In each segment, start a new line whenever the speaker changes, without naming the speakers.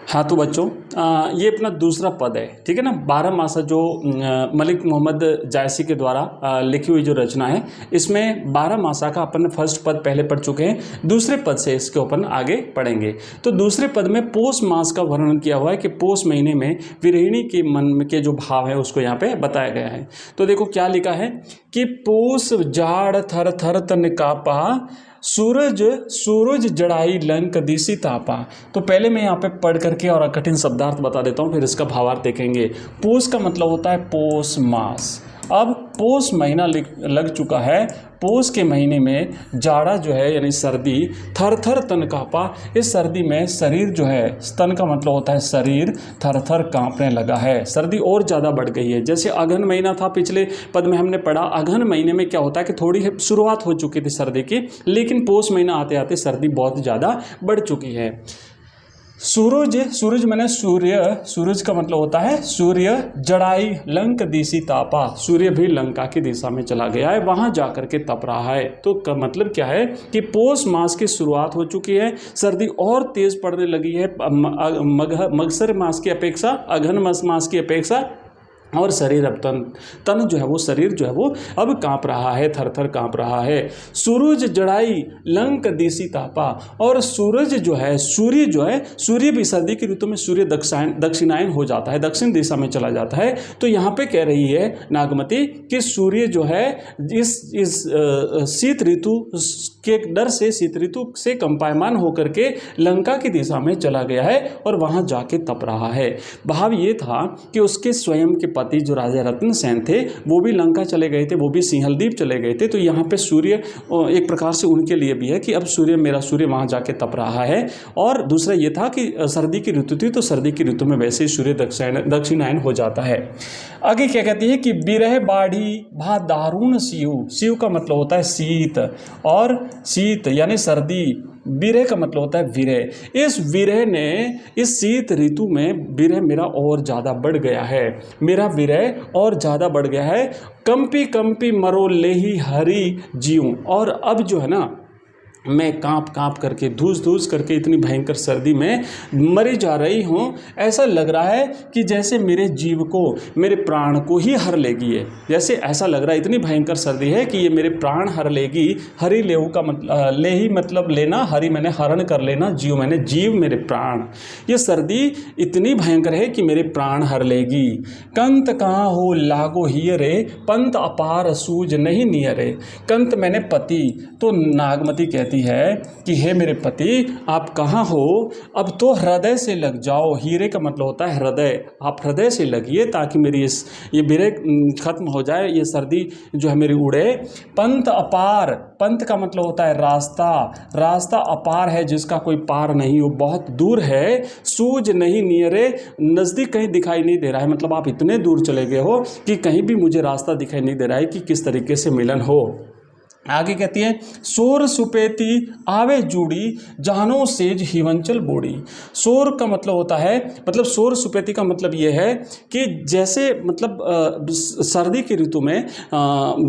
हाँ तो बच्चों ये अपना दूसरा पद है, ठीक है ना। 12 मासा जो मलिक मोहम्मद जायसी के द्वारा लिखी हुई जो रचना है, इसमें 12 मासा का अपन फर्स्ट पद पहले पढ़ चुके हैं। दूसरे पद से इसके अपन आगे पढ़ेंगे। तो दूसरे पद में पोष मास का वर्णन किया हुआ है कि पोष महीने में विरहिणी के मन के जो भाव है उसको यहाँ पे बताया गया है। तो देखो क्या लिखा है कि पोष जाड़ थर थर तन कापा, सूरज जड़ाई लंक दिसी तापा। तो पहले मैं यहाँ पे पढ़ करके और कठिन शब्दार्थ बता देता हूँ, फिर इसका भावार्थ देखेंगे। पोष का मतलब होता है पोष मास। अब पोष महीना लग चुका है। पोष के महीने में जाड़ा जो है यानी सर्दी, थर थर तन कांपा। इस सर्दी में शरीर जो है, तन का मतलब होता है शरीर, थर थर कांपने लगा है। सर्दी और ज़्यादा बढ़ गई है। जैसे अगहन महीना था, पिछले पद में हमने पढ़ा, अगहन महीने में क्या होता है कि थोड़ी शुरुआत हो चुकी थी सर्दी की, लेकिन पोष महीना आते आते सर्दी बहुत ज़्यादा बढ़ चुकी है। सूरज मैंने सूरज का मतलब होता है सूर्य, जड़ाई लंक दिसी तापा। सूर्य भी लंका की दिशा में चला गया है, वहां जाकर के तप रहा है। तो का मतलब क्या है कि पोष मास की शुरुआत हो चुकी है, सर्दी और तेज पड़ने लगी है मगसर मास की अपेक्षा, अगहन मास की अपेक्षा। और शरीर अब तन जो है वो, शरीर जो है वो अब कांप रहा है, थर थर कांप रहा है। सूरज जड़ाई लंक दिसी तापा। और सूरज जो है, सूर्य भी सर्दी की ऋतु में सूर्य दक्षिणायन हो जाता है, दक्षिण दिशा में चला जाता है। तो यहाँ पे कह रही है नागमती कि सूर्य जो है इस शीत ऋतु के डर से, शीत ऋतु से कंपायमान होकर के लंका की दिशा में चला गया है और वहां जाके तप रहा है। भाव ये था कि उसके स्वयं के पति जो राजा रत्न सेन थे वो भी लंका चले गए थे, वो भी सिंहलदीप चले गए थे। तो यहाँ पे सूर्य एक प्रकार से उनके लिए भी है कि अब मेरा सूर्य वहां जाके तप रहा है। और दूसरा ये था कि सर्दी की ऋतु थी, तो सर्दी की ऋतु में वैसे ही सूर्य दक्षिणायन हो जाता है। आगे क्या कहती है कि बिरह बाढ़ी भा दारुण सीयू का मतलब होता है शीत, और शीत यानी सर्दी, विरह का मतलब होता है विरह। इस विरह ने, इस शीत ऋतु में विरह मेरा और ज़्यादा बढ़ गया है, मेरा विरह और ज़्यादा बढ़ गया है। कंपी कंपी मरो लेही हरी जीऊं। और अब जो है ना, मैं कांप करके, धूस करके इतनी भयंकर सर्दी में मरी जा रही हूँ। ऐसा लग रहा है कि जैसे मेरे जीव को, मेरे प्राण को ही हर लेगी है। जैसे ऐसा लग रहा है, इतनी भयंकर सर्दी है कि ये मेरे प्राण हर लेगी। हरि लेहू का मतलब, लेही मतलब लेना, हरि मैंने हरण कर लेना, जीव मैंने जीव मेरे प्राण। ये सर्दी इतनी भयंकर है कि मेरे प्राण हर लेगी। कंत कहाँ हो लागो हियरे, पंत अपार सूज नहीं नियरे। कंत मैंने पति। तो नागमती कहती है कि हे मेरे पति, आप कहाँ हो? अब तो हृदय से लग जाओ। हीरे का मतलब होता है हृदय। आप हृदय से लगिए ताकि मेरी ये बिरह खत्म हो जाए, ये सर्दी जो है मेरी उड़े। पंथ अपार, पंथ का मतलब होता है रास्ता अपार है जिसका कोई पार नहीं हो, बहुत दूर है। सूझ नहीं नियरे, नज़दीक कहीं दिखाई नहीं दे रहा है। मतलब आप इतने दूर चले गए हो कि कहीं भी मुझे रास्ता दिखाई नहीं दे रहा है कि किस तरीके से मिलन हो। आगे कहती है सोर सुपेती आवे जूड़ी, जानो सेज हिवंचल बोड़ी। सोर का मतलब होता है, मतलब सोर सुपेती का मतलब ये है कि जैसे मतलब सर्दी की ऋतु में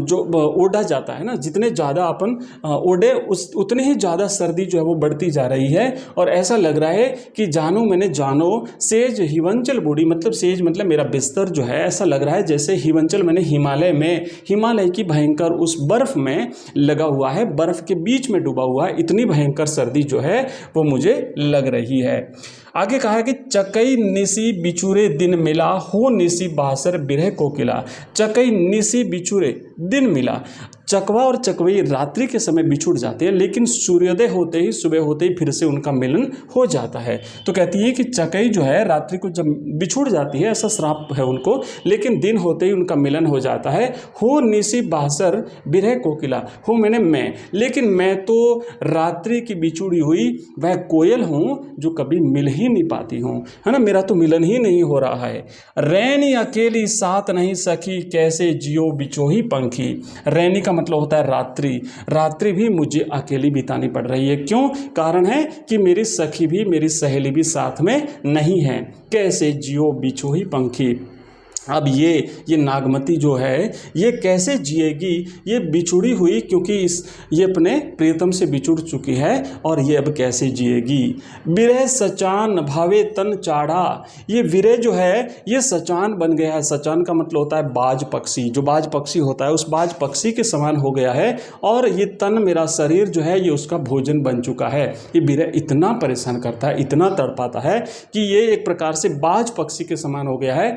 जो ओढ़ा जाता है ना, जितने ज़्यादा अपन ओढ़े उतने ही ज़्यादा सर्दी जो है वो बढ़ती जा रही है। और ऐसा लग रहा है कि जानो सेज हिवंचल बोड़ी, मतलब सेज मतलब मेरा बिस्तर जो है, ऐसा लग रहा है जैसे हिवंचल मैंने हिमालय की भयंकर उस बर्फ़ में लगा हुआ है, बर्फ के बीच में डूबा हुआ है। इतनी भयंकर सर्दी जो है वो मुझे लग रही है। आगे कहा है कि चकई निसी बिछुरे दिन मिला, हो निसी बासर बिरह कोकिला। चकई निसी बिछुरे दिन मिला, चकवा और चकवई रात्रि के समय बिछुड़ जाते हैं, लेकिन सूर्योदय होते ही, सुबह होते ही फिर से उनका मिलन हो जाता है। तो कहती है कि चकई जो है रात्रि को जब बिछुड़ जाती है, ऐसा श्राप है उनको, लेकिन दिन होते ही उनका मिलन हो जाता है। हो निसी बासर बिरह कोकिला, हो मैंने मैं, लेकिन मैं तो रात्रि की बिछुड़ी हुई वह कोयल हूँ जो कभी मिल ही नहीं पाती हूँ, है ना, मेरा तो मिलन ही नहीं हो रहा है। रैनी अकेली साथ नहीं सखी, कैसे जियो बिचोही पंखी। रैनी का मतलब होता है रात्रि भी मुझे अकेली बितानी पड़ रही है। क्यों? कारण है कि मेरी सखी भी, मेरी सहेली भी साथ में नहीं है। कैसे जियो बिचो ही पंखी। अब ये नागमती जो है ये कैसे जिएगी, ये बिछुड़ी हुई क्योंकि ये अपने प्रियतम से बिछुड़ चुकी है और ये अब कैसे जिएगी। विरह सचान भावे तन चाड़ा, ये विरह जो है ये सचान बन गया है। सचान का मतलब होता है बाज पक्षी, जो बाज पक्षी होता है उस बाज पक्षी के समान हो गया है और ये तन मेरा शरीर जो है ये उसका भोजन बन चुका है। ये विरह इतना परेशान करता है, इतना तड़पाता है कि ये एक प्रकार से बाज पक्षी के समान हो गया है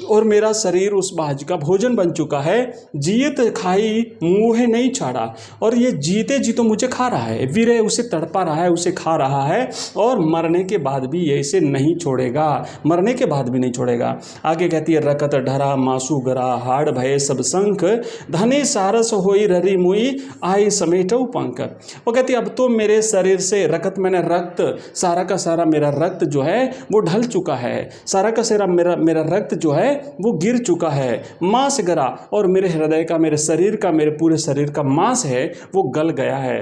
और मेरा शरीर उस बाज का भोजन बन चुका है। जियत खाई मुँह नहीं छाड़ा, और ये जीते जी तो मुझे खा रहा है, विरह उसे तड़पा रहा है, उसे खा रहा है और मरने के बाद भी ये इसे नहीं छोड़ेगा, मरने के बाद भी नहीं छोड़ेगा। आगे कहती है रकत ढरा मासू गरा हाड़ भये सब शंख धने सारस होई ररी मुई आई समेटो पंख। वो कहती है अब तो मेरे शरीर से रकत मैंने रक्त, सारा का सारा मेरा रक्त जो है वो ढल चुका है, सारा का सारा मेरा रक्त जो है वो गिर चुका है। मांस गरा, और मेरे हृदय का, मेरे शरीर का, मेरे पूरे शरीर का मांस है वो गल गया है।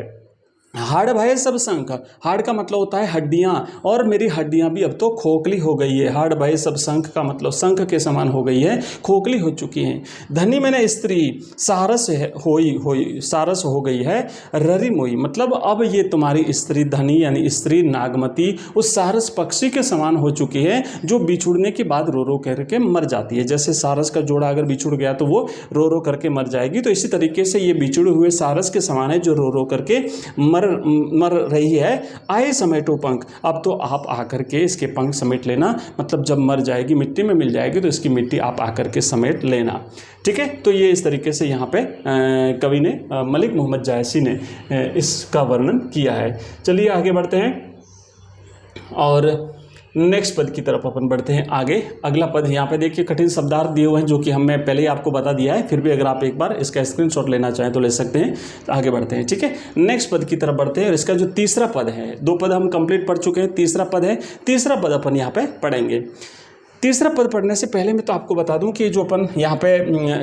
हाड़ भये सब शंख, हाड़ का मतलब होता है हड्डियां, और मेरी हड्डियां भी अब तो खोखली हो गई है। हाड़ भये सब शंख का मतलब शंख के समान हो गई है, खोखली हो चुकी हैं। धनी मैंने स्त्री सारस होई सारस हो गई है। ररी मोई मतलब अब ये तुम्हारी स्त्री धनी यानी स्त्री नागमती उस सारस पक्षी के समान हो चुकी है जो बिछुड़ने के बाद रो रो करके मर जाती है। जैसे सारस का जोड़ा अगर बिछुड़ गया तो वो रो रो करके मर जाएगी, तो इसी तरीके से ये बिछुड़े हुए सारस के समान है जो रो रो करके मर रही है। आए समेटो पंख, अब तो आप आकर के इसके पंख समेट लेना, मतलब जब मर जाएगी मिट्टी में मिल जाएगी तो इसकी मिट्टी आप आकर के समेट लेना। ठीक है, तो ये इस तरीके से यहाँ पे कवि ने मलिक मोहम्मद जायसी ने इसका वर्णन किया है। चलिए आगे बढ़ते हैं और नेक्स्ट पद की तरफ अपन बढ़ते हैं आगे। अगला पद यहाँ पे देखिए कठिन शब्दार्थ दिए हुए हैं जो कि हमने पहले ही आपको बता दिया है, फिर भी अगर आप एक बार इसका स्क्रीनशॉट लेना चाहें तो ले सकते हैं। आगे बढ़ते हैं, ठीक है, नेक्स्ट पद की तरफ बढ़ते हैं। और इसका जो तीसरा पद है, दो पद हम कंप्लीट पढ़ चुके हैं, तीसरा पद है, तीसरा पद अपन यहाँ पे पढ़ेंगे। तीसरा पद पढ़ने से पहले मैं तो आपको बता दूं कि जो अपन यहाँ पे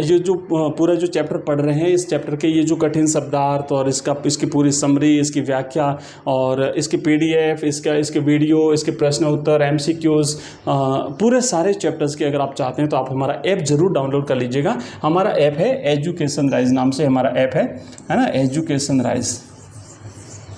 ये जो पूरा जो चैप्टर पढ़ रहे हैं, इस चैप्टर के ये जो कठिन शब्दार्थ और इसकी पूरी समरी, इसकी व्याख्या और इसकी PDF, इसके वीडियो, इसके प्रश्न उत्तर, MCQs, पूरे सारे चैप्टर्स के अगर आप चाहते हैं तो आप हमारा ऐप ज़रूर डाउनलोड कर लीजिएगा। हमारा ऐप है एजुकेशन राइज नाम से हमारा ऐप है ना, एजुकेशन राइज।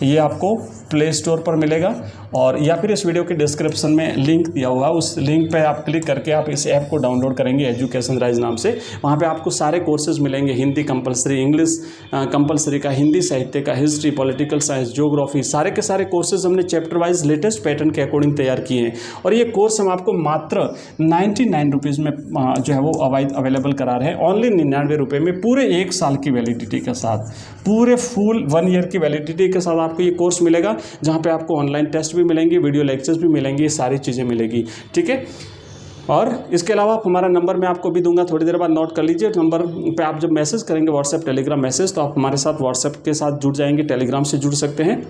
ये आपको प्ले स्टोर पर मिलेगा और या फिर इस वीडियो के डिस्क्रिप्शन में लिंक दिया हुआ, उस लिंक पे आप क्लिक करके आप इस ऐप को डाउनलोड करेंगे एजुकेशन राइज नाम से। वहाँ पे आपको सारे कोर्सेज मिलेंगे, हिंदी कंपलसरी, इंग्लिश कंपलसरी का, हिंदी साहित्य का, हिस्ट्री, पॉलिटिकल साइंस, ज्योग्राफी, सारे के सारे कोर्सेज हमने चैप्टर वाइज लेटेस्ट पैटर्न के अकॉर्डिंग तैयार किए हैं। और ये कोर्स हम आपको मात्र 99 रुपीज़ में जो है वो अवेलेबल करा रहे हैं, ओनली 99 रुपये में, पूरे 1 साल की वैलिडिटी के साथ, पूरे फुल 1 ईयर की वैलिडिटी के साथ आपको ये कोर्स मिलेगा, जहाँ पे आपको ऑनलाइन टेस्ट भी मिलेंगे, वीडियो लेक्चर्स भी मिलेंगे, ये सारी चीज़ें मिलेगी। ठीक है, और इसके अलावा आप हमारा नंबर मैं आपको भी दूंगा, थोड़ी देर बाद नोट कर लीजिए। नंबर पे आप जब मैसेज करेंगे व्हाट्सएप टेलीग्राम मैसेज, तो आप हमारे साथ व्हाट्सएप के साथ जुड़ जाएंगे, टेलीग्राम से जुड़ सकते हैं।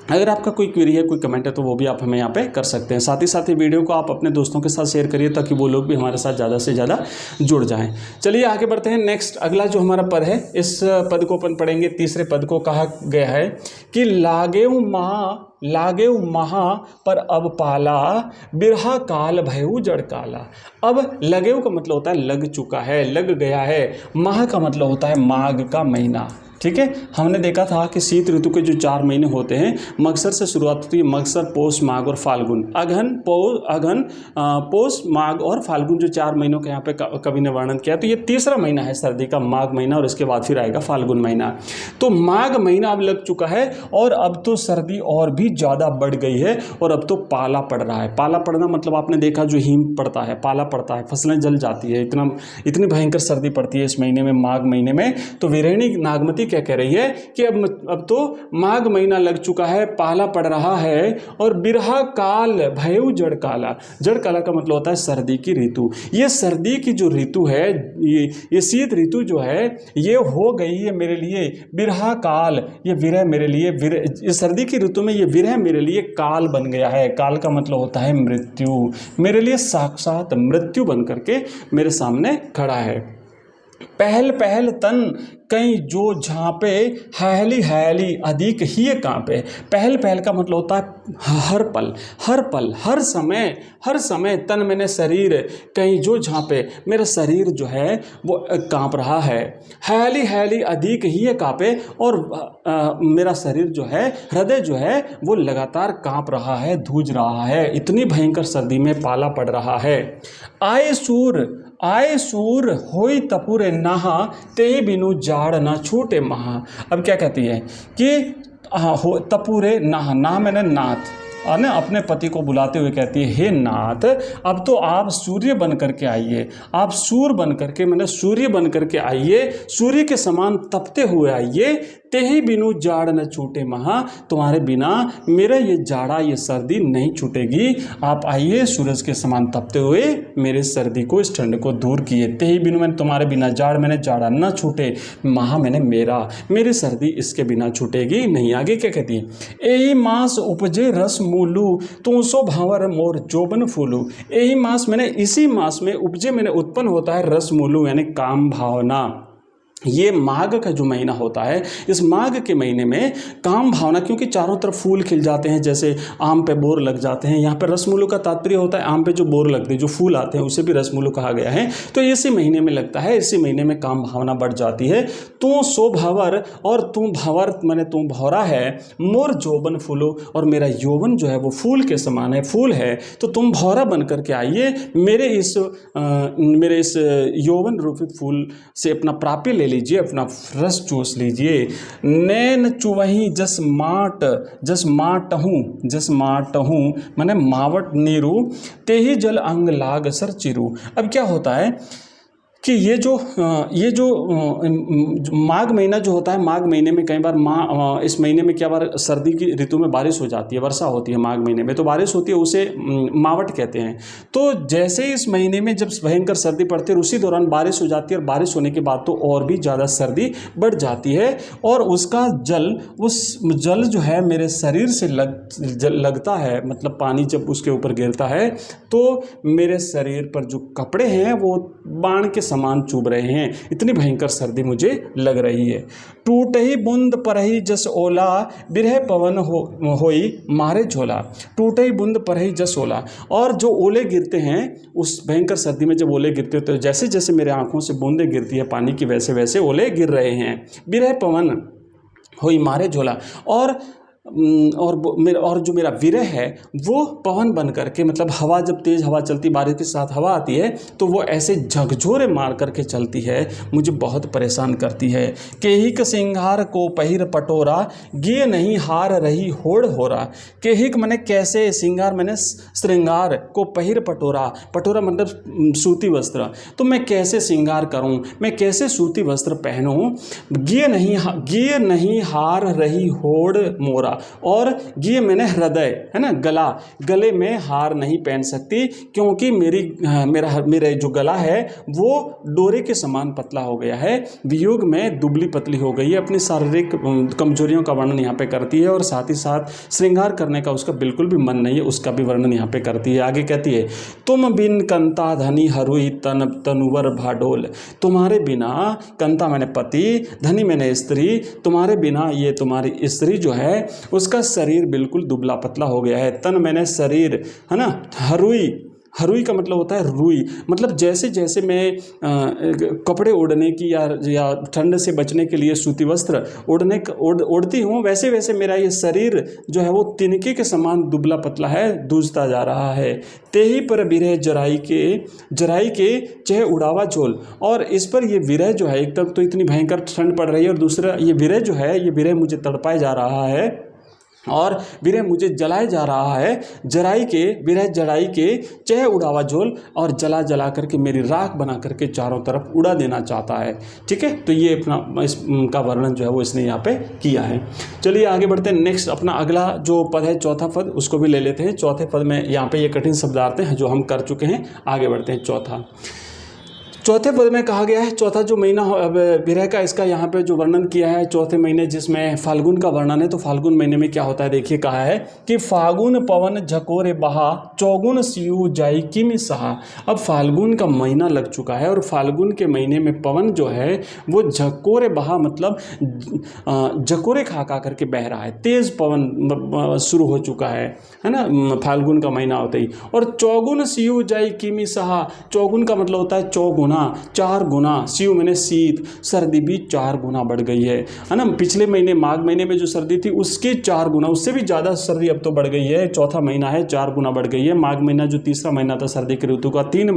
अगर आपका कोई क्वेरी है, कोई कमेंट है तो वो भी आप हमें यहाँ पे कर सकते हैं। साथ ही वीडियो को आप अपने दोस्तों के साथ शेयर करिए ताकि वो लोग भी हमारे साथ ज़्यादा से ज़्यादा जुड़ जाएं। चलिए आगे बढ़ते हैं। नेक्स्ट अगला जो हमारा पद है, इस पद को अपन पढ़ेंगे। तीसरे पद को कहा गया है कि लागेउ महा पर अब पाला बिरहा काल भयउ जड़ काला। अब लगेउ का मतलब होता है लग चुका है, लग गया है। माह का मतलब होता है माघ का महीना। ठीक है, हमने देखा था कि शीत ऋतु के जो 4 महीने होते हैं, मगसर से शुरुआत होती है, मगसर, पोष, माघ और फाल्गुन। अगहन, पोष, माघ और फाल्गुन, जो 4 महीनों के यहाँ पे कवि ने वर्णन किया। तो ये तीसरा महीना है सर्दी का, माघ महीना, और इसके बाद फिर आएगा फाल्गुन महीना। तो माघ महीना अब लग चुका है और अब तो सर्दी और भी ज़्यादा बढ़ गई है और अब तो पाला पड़ रहा है। पाला पड़ना मतलब आपने देखा जो हिम पड़ता है, पाला पड़ता है, फसलें जल जाती है, इतनी भयंकर सर्दी पड़ती है इस महीने में, माघ महीने में। तो वीरेणी नागमती क्या कह रही है कि अब तो माघ महीना लग चुका है, पाला पड़ रहा है और बिरहा काल भयउ जड़ काला। जड़ काला का मतलब होता है सर्दी की ऋतु। ये सर्दी की जो ऋतु है, ये शीत ऋतु जो है, ये हो गई है मेरे लिए बिरहा काल। ये विरह मेरे लिए, इस सर्दी की ऋतु में ये विरह मेरे लिए काल बन गया है। काल का मतलब होता है मृत्यु, मेरे लिए साक्षात मृत्यु बन करके मेरे सामने खड़ा है। पहल पहल तन कहीं जो झांपे, हैली हैली अधिक ही कांपे। पहल पहल का मतलब होता है हर पल, हर पल, हर समय तन मैंने शरीर कहीं जो झांपे, मेरा शरीर जो है वो कांप रहा है। हैली हैली अधिक ही कांपे, और मेरा शरीर जो है, हृदय जो है वो लगातार कांप रहा है, धूज रहा है, इतनी भयंकर सर्दी में पाला पड़ रहा है। आए सूर होई तपुरे नहा, तेहि बिनु जाड़ न छूटे महा। अब क्या कहती है कि हो तपुरे नहा, ना मैंने नाथ, और ना अपने पति को बुलाते हुए कहती है, हे नाथ, अब तो आप सूर्य बन करके आइए, आप सूर्य बन करके, मैंने सूर्य बन करके आइए, सूर्य के समान तपते हुए आइए। तेहि बिनु जाड़ न छूटे महा, तुम्हारे बिना मेरा ये जाड़ा, ये सर्दी नहीं छूटेगी। आप आइए सूरज के समान तपते हुए मेरे सर्दी को, इस ठंड को दूर किए। तेहि बिनु मैंने तुम्हारे बिना, जाड़ मैंने जाड़ा न छूटे, महा मैंने मेरी सर्दी इसके बिना छूटेगी नहीं। आगे क्या कहती है, एहि मास उपजे रस मूलू, तू सो भंवर मोर जोबन फूलू। यही मास मैंने, इसी मास में उपजे मैंने उत्पन्न होता है रस मूलू, यानी काम भावना। ये माघ का जो महीना होता है, इस माघ के महीने में काम भावना, क्योंकि चारों तरफ फूल खिल जाते हैं, जैसे आम पे बोर लग जाते हैं। यहाँ पे रसमूलू का तात्पर्य होता है आम पे जो बोर लगते हैं, जो फूल आते हैं, उसे भी रसमूलू कहा गया है। तो इसी महीने में लगता है, इसी महीने में काम भावना बढ़ जाती है। तू सो भंवर, और तू भंवर मैंने तू भौरा है, मोर जोबन फूलो, और मेरा यौवन जो है वो फूल के समान है, फूल है। तो तुम भौरा बन करके आइए, मेरे इस यौवन रूपित फूल से अपना प्राप्य ले लीजिए, अपना रस चूस लीजिए। नैन चुवही जस माट हूँ मैंने मावट नीरू, तेहि जल अंग लाग सर चिरू। अब क्या होता है कि ये जो माघ महीना जो होता है, माघ महीने में कई बार इस महीने में क्या बार सर्दी की ऋतु में बारिश हो जाती है, वर्षा होती है माघ महीने में, तो बारिश होती है, उसे मावट कहते हैं। तो जैसे इस महीने में जब भयंकर सर्दी पड़ती है, उसी दौरान बारिश हो जाती है, और बारिश होने के बाद तो और भी ज़्यादा सर्दी बढ़ जाती है, और उसका उस जल जो है मेरे शरीर से लगता है, मतलब पानी जब उसके ऊपर गिरता है तो मेरे शरीर पर जो कपड़े हैं वो बाण के समान चुभ रहे हैं, इतनी भयंकर सर्दी मुझे लग रही है। टूटही बूंद परही जस ओला, बिरह पवन होई मारे झोला। टूटही बूंद परही जस ओला, और जो ओले गिरते हैं उस भयंकर सर्दी में, जब ओले गिरते हैं तो जैसे जैसे मेरे आंखों से बूंदें गिरती है पानी की, वैसे वैसे ओले गिर रहे हैं। बिरह पवन होई मारे झोला, और जो मेरा विरह है वो पवन बन करके, मतलब हवा, जब तेज हवा चलती, बारिश के साथ हवा आती है तो वो ऐसे झकझोरे मार करके चलती है, मुझे बहुत परेशान करती है। केहिक सिंगार को पहिर पटोरा, गिए नहीं हार रही होड़ होरा। केहिक मैंने कैसे, सिंगार मैंने श्रृंगार, को पहिर पटोरा, पटोरा मतलब सूती वस्त्र, तो मैं कैसे श्रृंगार करूं, मैं कैसे सूती वस्त्र पहनूं। गिए नहीं हार रही होड़ मोरा, और ये मैंने हृदय है ना, गले में हार नहीं पहन सकती, क्योंकि मेरा जो गला है वो डोरे के समान पतला हो गया है, वियोग में दुबली पतली हो गई है। अपनी शारीरिक कमजोरियों का वर्णन यहाँ पे करती है, और साथ ही साथ श्रृंगार करने का उसका बिल्कुल भी मन नहीं है, उसका भी वर्णन यहाँ पे करती है। आगे कहती है, तुम बिन कंता धनी हरुई तनुवर भाडोल। तुम्हारे बिना, कंता मैंने पति, धनी मैंने स्त्री, तुम्हारे बिना ये तुम्हारी स्त्री जो है उसका शरीर बिल्कुल दुबला पतला हो गया है। तन मैंने शरीर है ना, हरुई का मतलब होता है रुई, मतलब जैसे जैसे मैं कपड़े ओढ़ने की या ठंड से बचने के लिए सूती वस्त्र ओढ़ती हूँ, वैसे वैसे मेरा ये शरीर जो है वो तिनके के समान दुबला पतला है, दूझता जा रहा है। तेही पर विरह जराई के चह उड़ावा झोल। और इस पर ये विरह जो है, एक तरफ तो इतनी भयंकर ठंड पड़ रही है, और दूसरा ये विरह जो है, ये विरह मुझे तड़पाए जा रहा है, और विरह मुझे जलाए जा रहा है। विरह जड़ाई के चह उड़ावा झोल, और जला करके मेरी राख बना करके चारों तरफ उड़ा देना चाहता है। ठीक है, तो ये अपना इसका वर्णन जो है वो इसने यहाँ पे किया है। चलिए आगे बढ़ते हैं। नेक्स्ट अपना अगला जो पद है, चौथा पद, उसको भी ले लेते हैं। चौथे पद में यहाँ पे ये कठिन शब्दार्थ हैं जो हम कर चुके हैं। आगे बढ़ते हैं। चौथे पद में कहा गया है, चौथा जो महीना विरह का, इसका यहाँ पे जो वर्णन किया है चौथे महीने जिसमें फाल्गुन का वर्णन है, तो फाल्गुन महीने में क्या होता है देखिए, कहा है कि फागुन पवन झकोरे बहा चौगुन सियु जाई किमि सहा। अब फाल्गुन का महीना लग चुका है और फाल्गुन के महीने में पवन जो है वो झकोरे बहा, मतलब झकोरे खा खा करके बह रहा है, तेज पवन शुरू हो चुका है ना फाल्गुन का महीना होते ही। और चौगुन सियु जाई किमि सहा, चौगुन का मतलब होता है चौगुना, 4 गुना, सियु मैंने शीत, सर्दी भी 4 गुना बढ़ गई है ना। पिछले महीने माघ महीने में जो सर्दी थी उसके 4 गुना, उससे भी ज़्यादा सर्दी अब तो बढ़ गई है। चौथा महीना है, 4 गुना बढ़ गई है। माघ महीना जो तीसरा महीना था सर्दी के ऋतु का, 3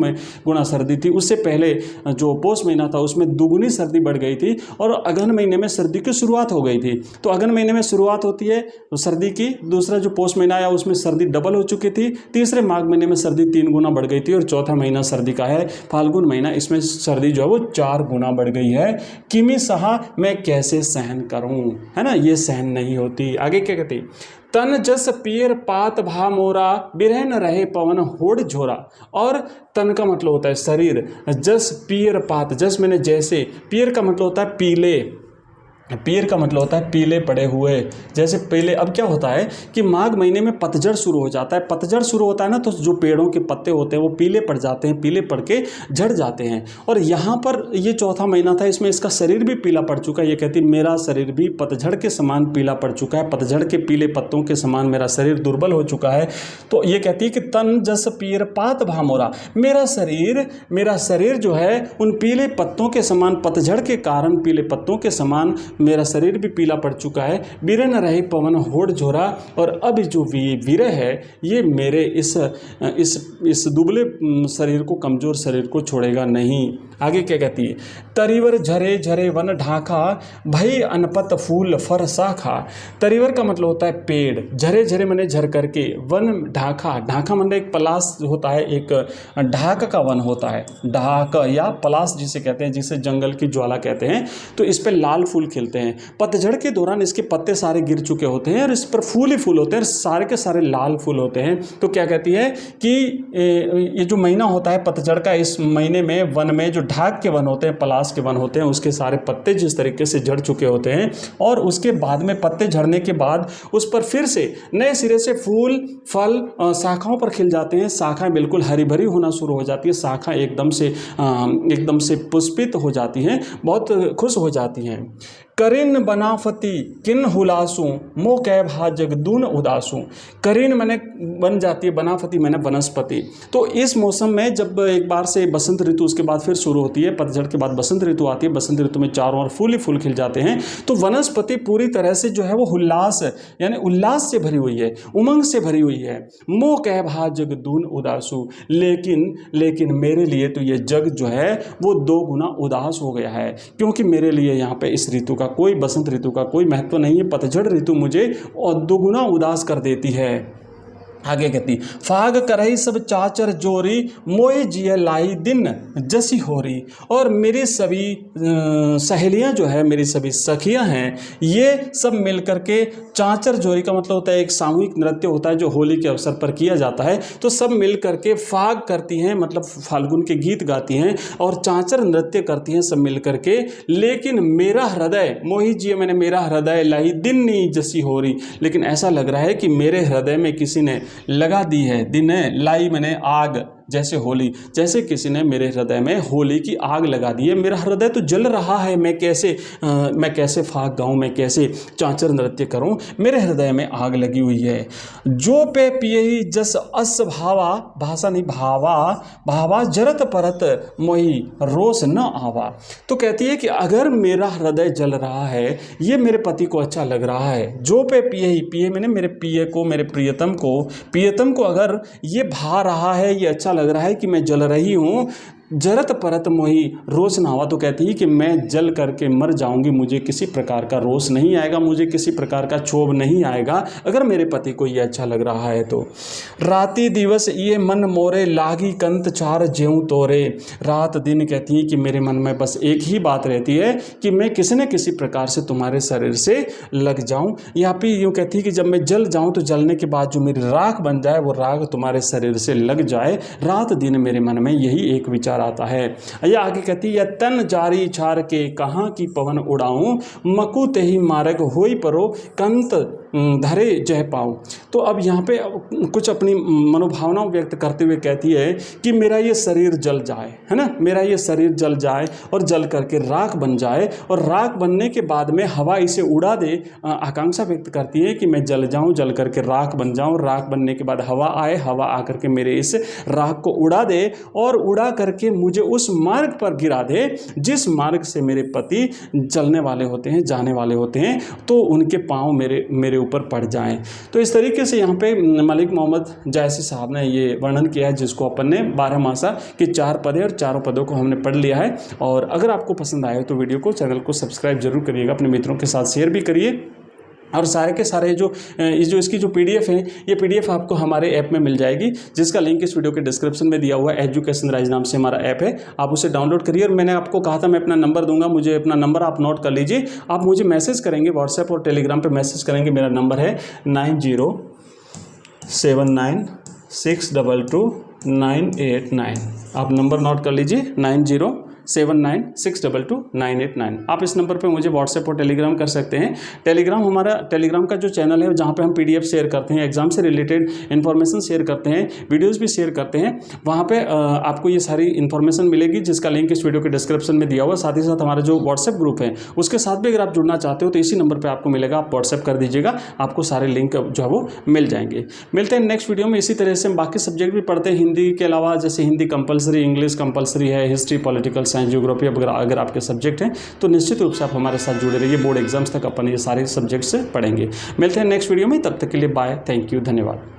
गुना सर्दी थी। उससे पहले जो पोष महीना था उसमें दुगुनी सर्दी बढ़ गई थी और अगहन महीने में सर्दी की शुरुआत हो गई थी। तो अगहन महीने में शुरुआत होती है तो सर्दी की, दूसरा जो पोष महीना आया उसमें सर्दी डबल हो चुकी थी, तीसरे माघ महीने में सर्दी 3 गुना बढ़ गई थी और चौथा महीना सर्दी का है फाल्गुन महीना, इसमें सर्दी जो है वो 4 गुना बढ़ गई है। किमि सहा, मैं कैसे सहन करूं, है ना, ये सहन नहीं होती। आगे क्या कहती, तन जस पियर पात भा मोरा बिरह न रहे पवन होड़ झोरा। और तन का मतलब होता है शरीर, जस पियर पात, जस मैंने जैसे, पियर का मतलब होता है पीले, पीर का मतलब होता है पीले पड़े हुए, जैसे पीले। अब क्या होता है कि माघ महीने में पतझड़ शुरू हो जाता है, पतझड़ शुरू होता है ना तो जो पेड़ों के पत्ते होते हैं वो पीले पड़ जाते हैं, पीले पड़ के झड़ जाते हैं। और यहाँ पर ये चौथा महीना था, इसमें इसका शरीर भी पीला पड़ चुका है। ये कहती मेरा शरीर भी पतझड़ के समान पीला पड़ चुका है, पतझड़ के पीले पत्तों के समान मेरा शरीर दुर्बल हो चुका है। तो ये कहती है कि तन जस पीर पात भामोरा, मेरा शरीर जो है उन पीले पत्तों के समान, पतझड़ के कारण पीले पत्तों के समान मेरा शरीर भी पीला पड़ चुका है। बिरह न रही पवन होड़ झोरा, और अब जो विरह है ये मेरे इस दुबले शरीर को, कमजोर शरीर को छोड़ेगा नहीं। आगे क्या कहती है, तरीवर झरे झरे वन ढाका भई अनपत फूल फर शाखा। तरीवर का मतलब होता है पेड़, झरे झरे मैंने झर करके, वन ढाका, ढाका मतलब एक पलास होता है, एक ढाक का वन होता है, ढाक या पलास जिसे कहते हैं, जिसे जंगल की ज्वाला कहते हैं। तो इस पर लाल फूल खिलते हैं, पतझड़ के दौरान इसके पत्ते सारे गिर चुके होते हैं और इस पर फूल ही फूल होते हैं, सारे के सारे लाल फूल होते हैं। तो क्या कहती है कि ये जो महीना होता है पतझड़ का, इस महीने में वन में जो ढाक के वन होते हैं, पलास के वन होते हैं, उसके सारे पत्ते जिस तरीके से झड़ चुके होते हैं और उसके बाद में पत्ते झड़ने के बाद उस पर फिर से नए सिरे से फूल फल शाखाओं पर खिल जाते हैं, शाखाएं बिल्कुल हरी भरी होना शुरू हो जाती है, शाखा एकदम से पुष्पित हो जाती हैं, बहुत खुश हो जाती हैं। करिन बनाफती किन हुलासू मो कै भा जगदून उदासू। करिन मैंने बन जाती है, बनाफती मैंने वनस्पति। तो इस मौसम में जब एक बार से बसंत ऋतु उसके बाद फिर शुरू होती है, पतझड़ के बाद बसंत ऋतु आती है, बसंत ऋतु में चारों ओर फूल ही फूल खिल जाते हैं। तो वनस्पति पूरी तरह से जो है वो उल्लास, यानी उल्लास से भरी हुई है, उमंग से भरी हुई है। मो कै भा जगदून उदासू, लेकिन मेरे लिए तो ये जग जो है वो 2 गुना उदास हो गया है, क्योंकि मेरे लिए यहाँ पे इस ऋतु का कोई, बसंत ऋतु का कोई महत्व नहीं है। पतझड़ ऋतु मुझे 2 गुना उदास कर देती है। आगे कहती, फाग करही सब चाचर जोरी मोए जिय लाई दिन जसी होरी। और मेरी सभी सहेलियां जो है, मेरी सभी सखियां हैं, ये सब मिलकर के, चाचर जोरी का मतलब होता है एक सामूहिक नृत्य होता है जो होली के अवसर पर किया जाता है। तो सब मिलकर के फाग करती हैं, मतलब फाल्गुन के गीत गाती हैं और चाचर नृत्य करती हैं सब मिलकर के। लेकिन मेरा हृदय, मोही जिय मैंने मेरा हृदय लाई दिन नी जसी होरी, लेकिन ऐसा लग रहा है कि मेरे हृदय में किसी ने लगा दी है, दिन लाई मैंने आग, जैसे होली, जैसे किसी ने मेरे हृदय में होली की आग लगा दी है। मेरा हृदय तो जल रहा है, मैं कैसे फाग गाऊं, मैं कैसे चांचर नृत्य करूं, मेरे हृदय में आग लगी हुई है। जो पे पिए ही जस अस भावा, भाषा नहीं भावा जरत परत मोही रोष न आवा। तो कहती है कि अगर मेरा हृदय जल रहा है, ये मेरे पति को अच्छा लग रहा है, जो पे पिए ही, पिए मैंने मेरे पिए को, मेरे प्रियतम को अगर ये भा रहा है, ये अच्छा लग रहा है कि मैं जल रही हूँ, जरत परत मोही रोष ना आवा। तो कहती है कि मैं जल करके मर जाऊंगी, मुझे किसी प्रकार का रोष नहीं आएगा, मुझे किसी प्रकार का क्षोभ नहीं आएगा अगर मेरे पति को ये अच्छा लग रहा है तो। राति दिवस ये मन मोरे लागी कंत चार ज्यों तोरे। रात दिन कहती है कि मेरे मन में बस एक ही बात रहती है कि मैं किसी न किसी प्रकार से तुम्हारे शरीर से लग जाऊं। यहाँ पे यूँ कहती है कि जब मैं जल जाऊं तो जलने के बाद जो मेरी राख बन जाए, वो राख तुम्हारे शरीर से लग जाए। रात दिन मेरे मन में यही एक विचार विचार आता है। यह आगे कहती है, तन जारी छार के कहाँ की पवन उड़ाऊं, मकु तेहि मार्ग होई परो कंत धरे जय पाऊं। तो अब यहाँ पे कुछ अपनी मनोभावनाओं व्यक्त करते हुए कहती है कि मेरा ये शरीर जल जाए, है ना, मेरा ये शरीर जल जाए और जल करके राख बन जाए, और राख बनने के बाद में हवा इसे उड़ा दे। आकांक्षा व्यक्त करती है कि मैं जल जाऊं, जल करके राख बन जाऊं, राख बनने के बाद हवा आए, हवा आकर के मेरे इस राख को उड़ा दे और उड़ा करके मुझे उस मार्ग पर गिरा दे जिस मार्ग से मेरे पति चलने वाले होते हैं, जाने वाले होते हैं, तो उनके पाँव मेरे ऊपर पड़ जाएं। तो इस तरीके से यहाँ पे मलिक मोहम्मद जायसी साहब ने ये वर्णन किया है, जिसको अपन ने 12 मासा के 4 पद है और चारों पदों को हमने पढ़ लिया है। और अगर आपको पसंद आए तो वीडियो को, चैनल को सब्सक्राइब जरूर करिएगा, अपने मित्रों के साथ शेयर भी करिए। और सारे के सारे जो इसकी जो PDF है, ये PDF आपको हमारे ऐप में मिल जाएगी, जिसका लिंक इस वीडियो के डिस्क्रिप्शन में दिया हुआ है। एजुकेशन राइज नाम से हमारा ऐप है, आप उसे डाउनलोड करिए। और मैंने आपको कहा था मैं अपना नंबर दूंगा, मुझे अपना नंबर आप नोट कर लीजिए। आप मुझे मैसेज करेंगे, व्हाट्सएप और टेलीग्राम पर मैसेज करेंगे। मेरा नंबर है 9079622989। आप नंबर नोट कर लीजिए, 9079622989। आप इस नंबर पे मुझे व्हाट्सएप और टेलीग्राम कर सकते हैं। टेलीग्राम का जो चैनल है जहाँ पे हम PDF शेयर करते हैं, एग्जाम से रिलेटेड इन्फॉर्मेशन शेयर करते हैं, वीडियोस भी शेयर करते हैं, वहाँ पे आपको ये सारी इन्फॉर्मेशन मिलेगी, जिसका लिंक इस वीडियो के डिस्क्रिप्शन में दिया हुआ। साथ ही साथ हमारा जो व्हाट्सएप ग्रुप है उसके साथ भी अगर आप जुड़ना चाहते हो तो इसी नंबर पर आपको मिलेगा, आप व्हाट्सएप कर दीजिएगा, आपको सारे लिंक जो है वो मिल जाएंगे। मिलते हैं नेक्स्ट वीडियो में। इसी तरह से हम बाकी सब्जेक्ट भी पढ़ते हैं हिंदी के अलावा, जैसे हिंदी कंपलसरी, इंग्लिश कंपलसरी है, हिस्ट्री, पॉलिटिकल साइंस, ज्योग्राफी अगर आपके सब्जेक्ट हैं तो निश्चित रूप से आप हमारे साथ जुड़े रहिए। बोर्ड एग्जाम्स तक अपन ये सारे सब्जेक्ट्स पढ़ेंगे। मिलते हैं नेक्स्ट वीडियो में, तब तक के लिए बाय, थैंक यू, धन्यवाद।